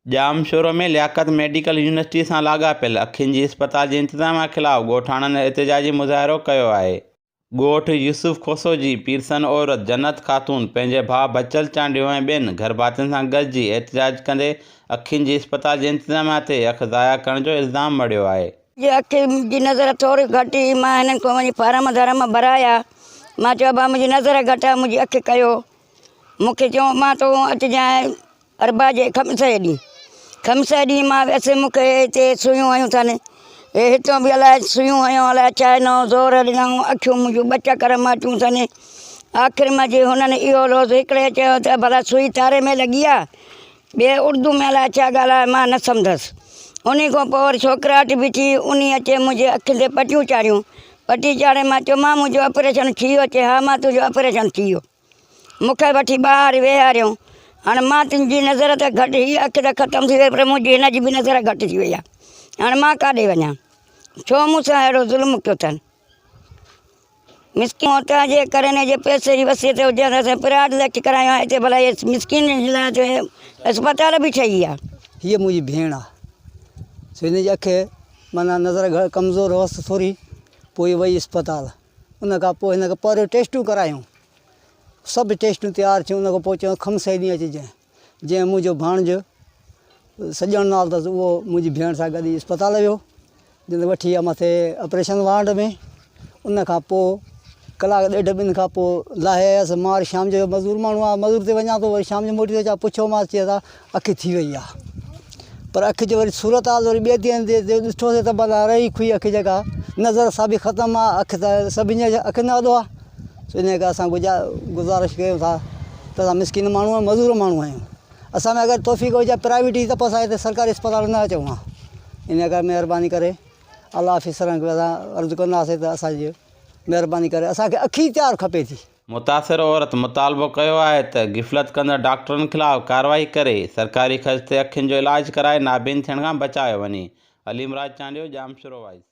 जामशोरो में Liaquat medical university से लागापियल अखियुनि जी अस्पताल के इंतजाम खिलाफ ॻोठाणनि एहतजाजी मुज़ाहिरो कियो आहे। ॻोठ यूसुफ खोसो जी पीरसन औरत जन्नत खातून पंहिंजे भाउ बचल चांडियो ऐं ॿियनि घर भातियुनि सां गॾिजी एहतजाज कंदे अखियुनि जी अस्पताल के इंतजाम ते अख ज़ाया करण जो इल्ज़ाम मढ़ियो आहे। ये अखि जी नज़र थोड़ी घटी मां हिननि को वञी फारम धरम भराया। मां चयो भाउ मुंहिंजी नज़र घटि आहे, मुंहिंजी अखि कयो। मूंखे चयो मां तो अचिजांइ अरबा जे खमस ॾींहुं मां वैसे मूंखे हिते सुयूं हयूं अथनि, हितां बि अलाए सुयूं हयूं अलाए छा न ज़ोर ॾिनऊं, अखियूं मुंहिंजूं ॿ चकर माटियूं अथनि। आख़िर में जे हुननि इहो रोज़ हिकिड़े चयो त भला सुई तारे में लॻी आहे, ॿिए उर्दू में अलाए छा ॻाल्हाए, मां न सम्झसि। उन खां पोइ वरी छोकिराट बि थी, उन अचे मुंहिंजे अखि ते पटियूं चाढ़ियूं। पटी चाढ़े मां चयो मां मुंहिंजो ऑपरेशन थी वियो? अचे हा मां तुंहिंजो ऑपरेशन थी वियो। मूंखे वठी ॿाहिरि वेहारियऊं। हाणे मां तुंहिंजी नज़र त घटि, हीअ अखि त ख़तमु थी वई, पर मुंहिंजी हिन जी बि नज़र घटि थी वई आहे। हाणे मां काॾे वञा? छो मूंसां अहिड़ो ज़ुल्म कयो अथनि? मिसकिन हुतां जे करे ने जे पैसे जी वसियत हुजे त असां प्राइवेट इलाज करायो आहे, हिते भला इहे मिसकिन जे लाइ जो अस्पताल बि ठही आहे। हीअ मुंहिंजी भेण आहे, सो हिन जी अखि माना नज़र कमज़ोर हुअसि थोरी, पोइ वई अस्पताल। उन खां पोइ हिन खे पहिरियों टेस्टूं करायूं, सभु टेस्टूं तयारु थियूं। उन खां पोइ चयूं खमसे ॾींहुं अचिजांइ। जंहिं मुंहिंजो भाणिजो सॼण नालो अथसि, उहो मुंहिंजी भेण सां गॾु अस्पताल वियो, जिन वठी आहे मथे ऑपरेशन वार्ड में। उन खां पोइ कलाक ॾेढ ॿिनि खां पोइ लाहे आयसि। मां शाम जो मज़दूर माण्हू आहे, मज़दूर ते वञा थो, वरी शाम जो मोटी अचां, पुछियोमांसि, चए था अखि थी वई आहे। पर अखि जो वरी सूरत हाल वरी ॿिए ॾींहं ते ॾिठोसीं त भला रही खुई अखि जेका नज़र सां बि ख़तमु आहे, अखि त सभिनी जा अखि न वधो आहे। सो इन करे असां गुज़ारिश कयूं था त असां मिसकिन माण्हू आहियूं, मज़दूर माण्हू आहियूं। असां में अगरि तौफ़ीक़ हुजे प्राइवेट ई, त पोइ असां हिते सरकारी अस्पताल न अचूं हा। इन करे महिरबानी करे अला ऑफिसरनि खे असां अर्ज़ु कंदासीं त असांजी महिरबानी करे असांखे अखि तयारु खपे थी। मुतासिर औरत मुतालबो कयो आहे त गिफ़लत कंदड़ डॉक्टरनि खिलाफ़ कार्रवाई करे सरकारी ख़र्च ते अखियुनि जो इलाज कराए नाबीन थियण खां बचायो वञे। हलीमराज चांडियो, जामशोरो वाइस।